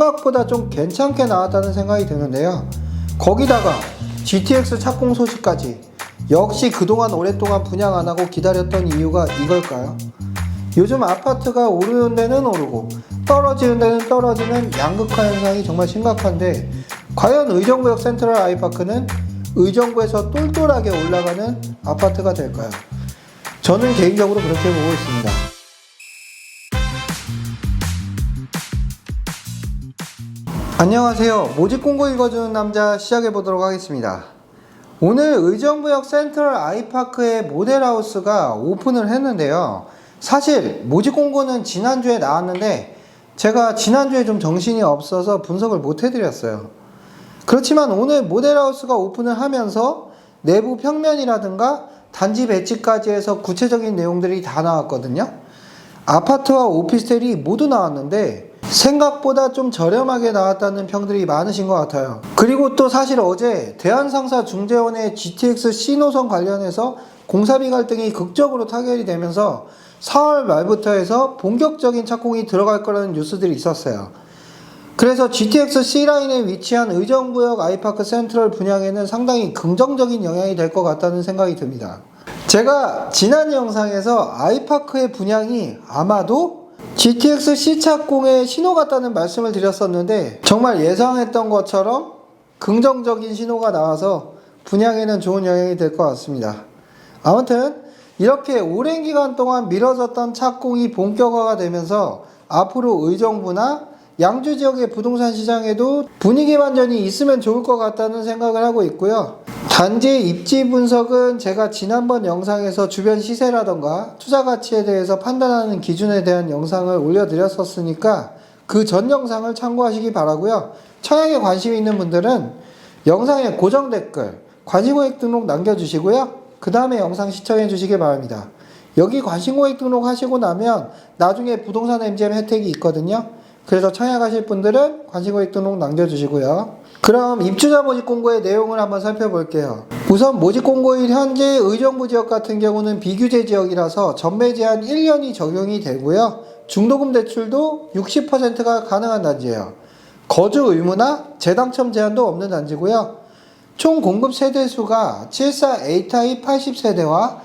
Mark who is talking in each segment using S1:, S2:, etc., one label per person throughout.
S1: 생각보다 좀 괜찮게 나왔다는 생각이 드는데요. 거기다가 GTX 착공 소식까지. 역시 그동안 오랫동안 분양 안 하고 기다렸던 이유가 이걸까요? 요즘 아파트가 오르는 데는 오르고 떨어지는 데는 떨어지는 양극화 현상이 정말 심각한데, 과연 의정부역 센트럴 아이파크는 의정부에서 똘똘하게 올라가는 아파트가 될까요? 저는 개인적으로 그렇게 보고 있습니다. 안녕하세요. 모집 공고 읽어주는 남자 시작해 보도록 하겠습니다. 오늘 의정부역 센트럴 아이파크의 모델하우스가 오픈을 했는데요. 사실 모집 공고는 지난주에 나왔는데 제가 지난주에 좀 정신이 없어서 분석을 못 해드렸어요. 그렇지만 오늘 모델하우스가 오픈을 하면서 내부 평면이라든가 단지 배치까지 해서 구체적인 내용들이 다 나왔거든요. 아파트와 오피스텔이 모두 나왔는데 생각보다 좀 저렴하게 나왔다는 평들이 많으신 것 같아요. 그리고 또 사실 어제 대한상사중재원의 GTX C노선 관련해서 공사비 갈등이 극적으로 타결이 되면서 4월 말부터 해서 본격적인 착공이 들어갈 거라는 뉴스들이 있었어요. 그래서 GTX C라인에 위치한 의정부역 아이파크 센트럴 분양에는 상당히 긍정적인 영향이 될 것 같다는 생각이 듭니다. 제가 지난 영상에서 아이파크의 분양이 아마도 GTX C 착공의 신호 같다는 말씀을 드렸었는데, 정말 예상했던 것처럼 긍정적인 신호가 나와서 분양에는 좋은 영향이 될 것 같습니다. 아무튼 이렇게 오랜 기간 동안 미뤄졌던 착공이 본격화가 되면서 앞으로 의정부나 양주 지역의 부동산 시장에도 분위기 반전이 있으면 좋을 것 같다는 생각을 하고 있고요. 단지의 입지 분석은 제가 지난번 영상에서 주변 시세라던가 투자 가치에 대해서 판단하는 기준에 대한 영상을 올려드렸었으니까 그 전 영상을 참고하시기 바라고요. 청약에 관심 있는 분들은 영상에 고정 댓글, 관심고객 등록 남겨주시고요. 그 다음에 영상 시청해 주시기 바랍니다. 여기 관심고객 등록 하시고 나면 나중에 부동산 MGM 혜택이 있거든요. 그래서 청약하실 분들은 관심고객 등록 남겨주시고요. 그럼 입주자 모집 공고의 내용을 한번 살펴볼게요. 우선 모집 공고일 현재 의정부 지역 같은 경우는 비규제 지역이라서 전매 제한 1년이 적용이 되고요. 중도금 대출도 60%가 가능한 단지예요. 거주 의무나 재당첨 제한도 없는 단지고요. 총 공급 세대수가 74A 타입 80세대와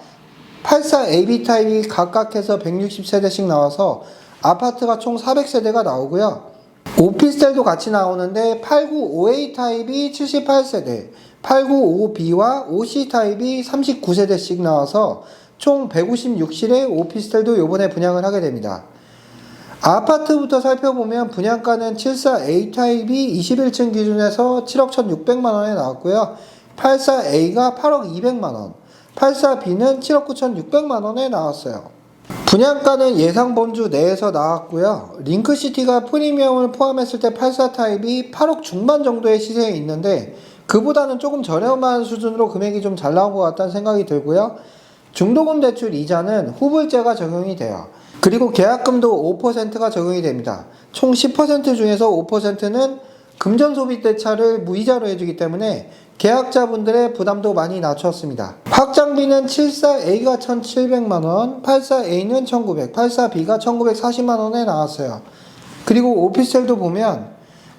S1: 84AB 타입이 각각 해서 160세대씩 나와서 아파트가 총 400세대가 나오고요. 오피스텔도 같이 나오는데 895A 타입이 78세대, 895B와 5C 타입이 39세대씩 나와서 총 156실의 오피스텔도 요번에 분양을 하게 됩니다. 아파트부터 살펴보면 분양가는 74A 타입이 21층 기준에서 7억 1,600만원에 나왔고요. 84A가 8억 200만원, 84B는 7억 9,600만원에 나왔어요. 분양가는 예상 범주 내에서 나왔고요. 링크시티가 프리미엄을 포함했을 때 84 타입이 8억 중반 정도의 시세에 있는데 그보다는 조금 저렴한 수준으로 금액이 좀 잘 나온 것 같다는 생각이 들고요. 중도금 대출 이자는 후불제가 적용이 돼요. 그리고 계약금도 5%가 적용이 됩니다. 총 10% 중에서 5%는 금전소비대차를 무이자로 해주기 때문에 계약자분들의 부담도 많이 낮췄습니다. 확장비는 74A가 1,700만원, 84A는 1,900, 84B가 1,940만원에 나왔어요. 그리고 오피스텔도 보면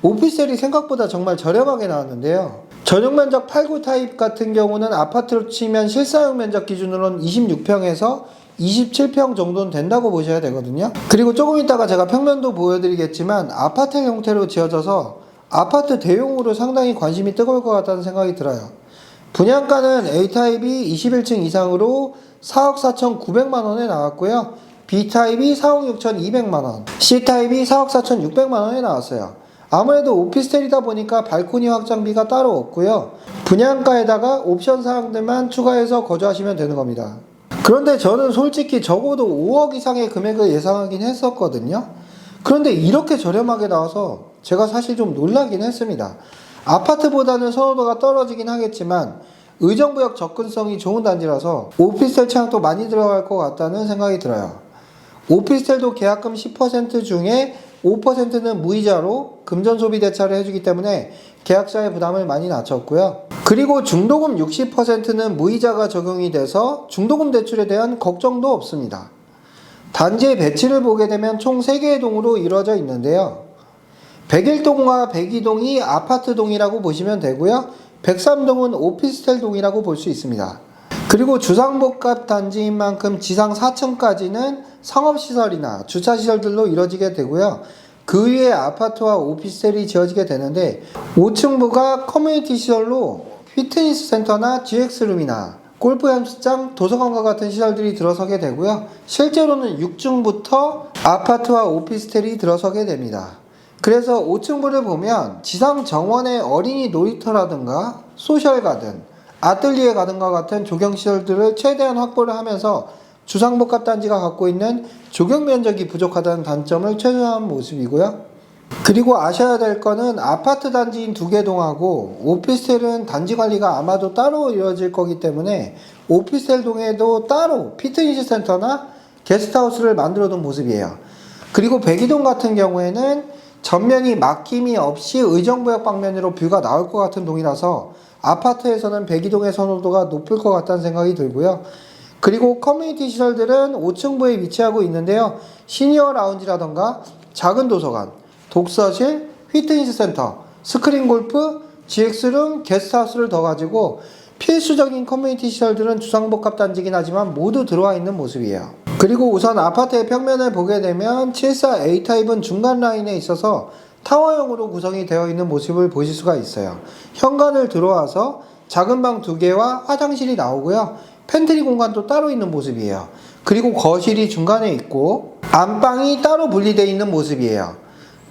S1: 오피스텔이 생각보다 정말 저렴하게 나왔는데요. 전용면적 89 타입 같은 경우는 아파트로 치면 실사용 면적 기준으로는 26평에서 27평 정도는 된다고 보셔야 되거든요. 그리고 조금 이따가 제가 평면도 보여드리겠지만 아파트 형태로 지어져서 아파트 대용으로 상당히 관심이 뜨거울 것 같다는 생각이 들어요. 분양가는 A타입이 21층 이상으로 4억 4,900만원에 나왔고요. B타입이 4억 6,200만원, C타입이 4억 4,600만원에 나왔어요. 아무래도 오피스텔이다 보니까 발코니 확장비가 따로 없고요. 분양가에다가 옵션 사항들만 추가해서 거주하시면 되는 겁니다. 그런데 저는 솔직히 적어도 5억 이상의 금액을 예상하긴 했었거든요. 그런데 이렇게 저렴하게 나와서 제가 사실 좀 놀라긴 했습니다. 아파트보다는 선호도가 떨어지긴 하겠지만 의정부역 접근성이 좋은 단지라서 오피스텔 청약도 많이 들어갈 것 같다는 생각이 들어요. 오피스텔도 계약금 10% 중에 5%는 무이자로 금전소비대차를 해주기 때문에 계약자의 부담을 많이 낮췄고요. 그리고 중도금 60%는 무이자가 적용이 돼서 중도금 대출에 대한 걱정도 없습니다. 단지의 배치를 보게 되면 총 3개의 동으로 이루어져 있는데요. 101동과 102동이 아파트동이라고 보시면 되고요. 103동은 오피스텔동이라고 볼 수 있습니다. 그리고 주상복합 단지인 만큼 지상 4층까지는 상업시설이나 주차시설들로 이루어지게 되고요. 그 위에 아파트와 오피스텔이 지어지게 되는데 5층부가 커뮤니티 시설로 피트니스 센터나 GX룸이나 골프 연습장, 도서관과 같은 시설들이 들어서게 되고요. 실제로는 6층부터 아파트와 오피스텔이 들어서게 됩니다. 그래서 5층부를 보면 지상 정원의 어린이 놀이터라든가 소셜가든, 아틀리에 가든과 같은 조경시설들을 최대한 확보를 하면서 주상복합단지가 갖고 있는 조경면적이 부족하다는 단점을 최소화한 모습이고요. 그리고 아셔야 될 거는 아파트 단지인 2개 동하고 오피스텔은 단지 관리가 아마도 따로 이루어질 거기 때문에 오피스텔 동에도 따로 피트니스 센터나 게스트하우스를 만들어 둔 모습이에요. 그리고 102동 같은 경우에는 전면이 막힘이 없이 의정부역 방면으로 뷰가 나올 것 같은 동이라서 아파트에서는 102동의 선호도가 높을 것 같다는 생각이 들고요. 그리고 커뮤니티 시설들은 5층부에 위치하고 있는데요. 시니어 라운지라던가 작은 도서관, 독서실, 피트니스 센터, 스크린 골프, GX룸, 게스트하우스를 더 가지고 필수적인 커뮤니티 시설들은 주상복합 단지긴 하지만 모두 들어와 있는 모습이에요. 그리고 우선 아파트의 평면을 보게 되면 74 A타입은 중간 라인에 있어서 타워형으로 구성이 되어 있는 모습을 보실 수가 있어요. 현관을 들어와서 작은 방 2개와 화장실이 나오고요. 팬트리 공간도 따로 있는 모습이에요. 그리고 거실이 중간에 있고 안방이 따로 분리되어 있는 모습이에요.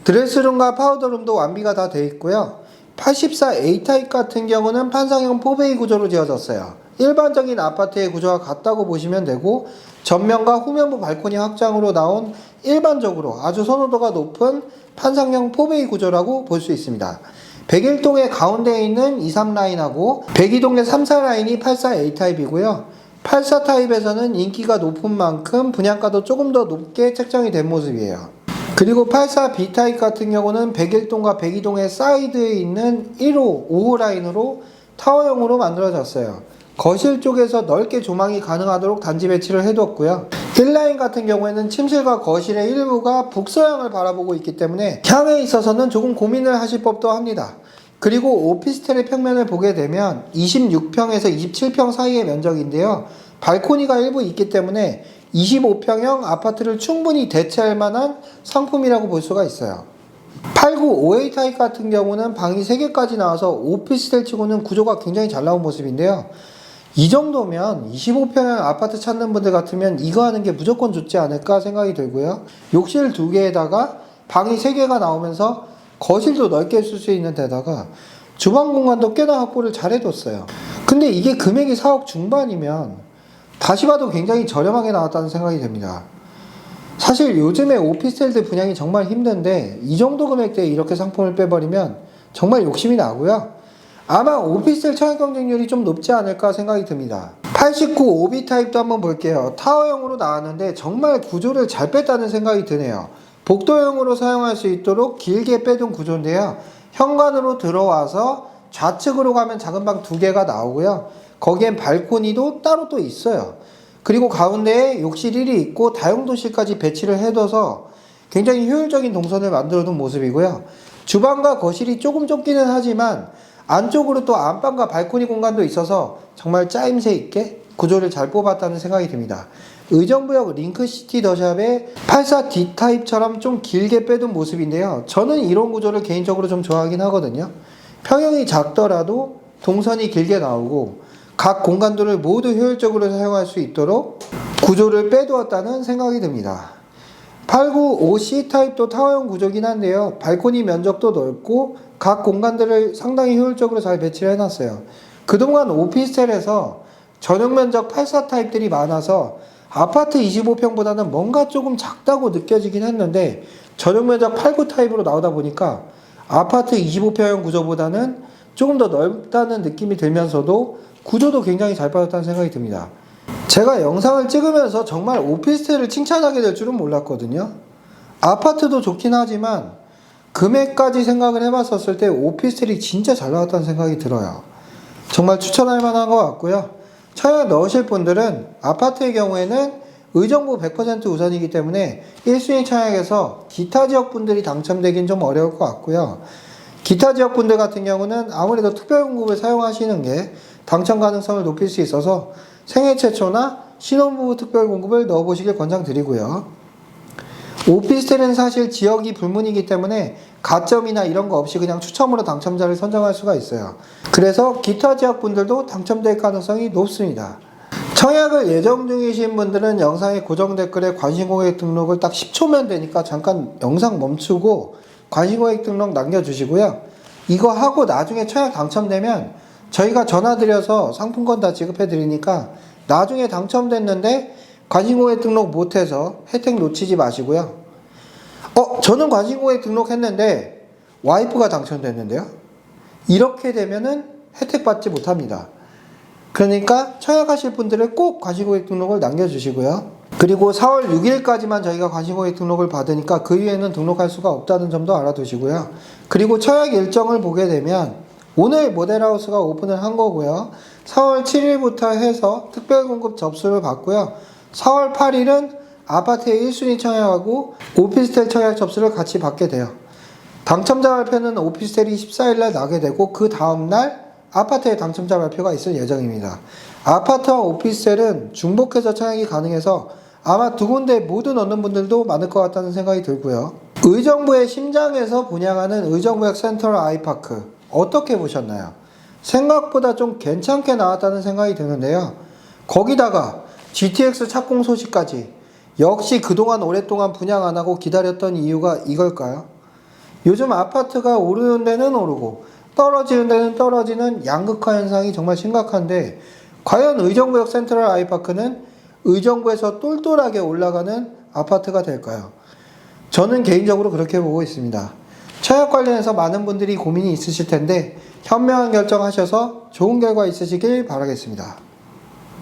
S1: 드레스룸과 파우더룸도 완비가 다 되어 있고요. 84 A타입 같은 경우는 판상형 4베이 구조로 지어졌어요. 일반적인 아파트의 구조와 같다고 보시면 되고 전면과 후면부 발코니 확장으로 나온 일반적으로 아주 선호도가 높은 판상형 4베이 구조라고 볼 수 있습니다. 101동의 가운데에 있는 2, 3라인하고 102동의 3, 4라인이 84 A타입이고요. 84 타입에서는 인기가 높은 만큼 분양가도 조금 더 높게 책정이 된 모습이에요. 그리고 84 B타입 같은 경우는 101동과 102동의 사이드에 있는 1호, 5호 라인으로 타워형으로 만들어졌어요. 거실 쪽에서 넓게 조망이 가능하도록 단지 배치를 해뒀고요. 1라인 같은 경우에는 침실과 거실의 일부가 북서향을 바라보고 있기 때문에 향에 있어서는 조금 고민을 하실 법도 합니다. 그리고 오피스텔의 평면을 보게 되면 26평에서 27평 사이의 면적인데요. 발코니가 일부 있기 때문에 25평형 아파트를 충분히 대체할 만한 상품이라고 볼 수가 있어요. 89 5A 타입 같은 경우는 방이 3개까지 나와서 오피스텔 치고는 구조가 굉장히 잘 나온 모습인데요. 이 정도면 25평형 아파트 찾는 분들 같으면 이거 하는 게 무조건 좋지 않을까 생각이 들고요. 욕실 2개에다가 방이 3개가 나오면서 거실도 넓게 쓸 수 있는 데다가 주방 공간도 꽤나 확보를 잘 해뒀어요. 근데 이게 금액이 4억 중반이면 다시 봐도 굉장히 저렴하게 나왔다는 생각이 듭니다. 사실 요즘에 오피스텔들 분양이 정말 힘든데 이 정도 금액대에 이렇게 상품을 빼버리면 정말 욕심이 나고요. 아마 오피스텔 차익 경쟁률이 좀 높지 않을까 생각이 듭니다. 89 OB 타입도 한번 볼게요. 타워형으로 나왔는데 정말 구조를 잘 뺐다는 생각이 드네요. 복도형으로 사용할 수 있도록 길게 빼둔 구조인데요. 현관으로 들어와서 좌측으로 가면 작은 방 2개가 나오고요. 거기엔 발코니도 따로 또 있어요. 그리고 가운데에 욕실 1이 있고 다용도실까지 배치를 해둬서 굉장히 효율적인 동선을 만들어둔 모습이고요. 주방과 거실이 조금 좁기는 하지만 안쪽으로 또 안방과 발코니 공간도 있어서 정말 짜임새 있게 구조를 잘 뽑았다는 생각이 듭니다. 의정부역 링크시티 더샵의 84D 타입처럼 좀 길게 빼둔 모습인데요. 저는 이런 구조를 개인적으로 좀 좋아하긴 하거든요. 평형이 작더라도 동선이 길게 나오고 각 공간들을 모두 효율적으로 사용할 수 있도록 구조를 빼두었다는 생각이 듭니다. 895C 타입도 타워형 구조긴 한데요. 발코니 면적도 넓고 각 공간들을 상당히 효율적으로 잘 배치를 해놨어요. 그동안 오피스텔에서 전용 면적 84 타입들이 많아서 아파트 25평보다는 뭔가 조금 작다고 느껴지긴 했는데 전용 면적 89 타입으로 나오다 보니까 아파트 25평형 구조보다는 조금 더 넓다는 느낌이 들면서도 구조도 굉장히 잘 빠졌다는 생각이 듭니다. 제가 영상을 찍으면서 정말 오피스텔을 칭찬하게 될 줄은 몰랐거든요. 아파트도 좋긴 하지만 금액까지 생각을 해봤었을 때 오피스텔이 진짜 잘 나왔다는 생각이 들어요. 정말 추천할 만한 것 같고요. 차에 넣으실 분들은 아파트의 경우에는 의정부 100% 우선이기 때문에 1순위 청약에서 기타 지역 분들이 당첨되긴 좀 어려울 것 같고요. 기타 지역 분들 같은 경우는 아무래도 특별공급을 사용하시는 게 당첨 가능성을 높일 수 있어서 생애 최초나 신혼부부 특별공급을 넣어보시길 권장드리고요. 오피스텔은 사실 지역이 불문이기 때문에 가점이나 이런 거 없이 그냥 추첨으로 당첨자를 선정할 수가 있어요. 그래서 기타 지역 분들도 당첨될 가능성이 높습니다. 청약을 예정 중이신 분들은 영상의 고정 댓글에 관심고객 등록을 딱 10초면 되니까 잠깐 영상 멈추고 관심고객 등록 남겨주시고요. 이거 하고 나중에 청약 당첨되면 저희가 전화드려서 상품권 다 지급해 드리니까 나중에 당첨됐는데 관심고객 등록 못해서 혜택 놓치지 마시고요. 저는 관심고객 등록했는데 와이프가 당첨됐는데요. 이렇게 되면은 혜택 받지 못합니다. 그러니까 청약하실 분들은 꼭 관심고객 등록을 남겨주시고요. 그리고 4월 6일까지만 저희가 관심고객 등록을 받으니까 그 이후에는 등록할 수가 없다는 점도 알아두시고요. 그리고 청약 일정을 보게 되면 오늘 모델하우스가 오픈을 한 거고요. 4월 7일부터 해서 특별공급 접수를 받고요. 4월 8일은 아파트의 1순위 청약하고 오피스텔 청약 접수를 같이 받게 돼요. 당첨자 발표는 오피스텔이 14일날 나게 되고 그 다음날 아파트의 당첨자 발표가 있을 예정입니다. 아파트와 오피스텔은 중복해서 청약이 가능해서 아마 두 군데 모두 넣는 분들도 많을 것 같다는 생각이 들고요. 의정부의 심장에서 분양하는 의정부역 센트럴 아이파크 어떻게 보셨나요? 생각보다 좀 괜찮게 나왔다는 생각이 드는데요. 거기다가 GTX 착공 소식까지 역시 그동안 오랫동안 분양 안 하고 기다렸던 이유가 이걸까요? 요즘 아파트가 오르는 데는 오르고 떨어지는 데는 떨어지는 양극화 현상이 정말 심각한데 과연 의정부역 센트럴 아이파크는 의정부에서 똘똘하게 올라가는 아파트가 될까요? 저는 개인적으로 그렇게 보고 있습니다. 청약 관련해서 많은 분들이 고민이 있으실 텐데 현명한 결정하셔서 좋은 결과 있으시길 바라겠습니다.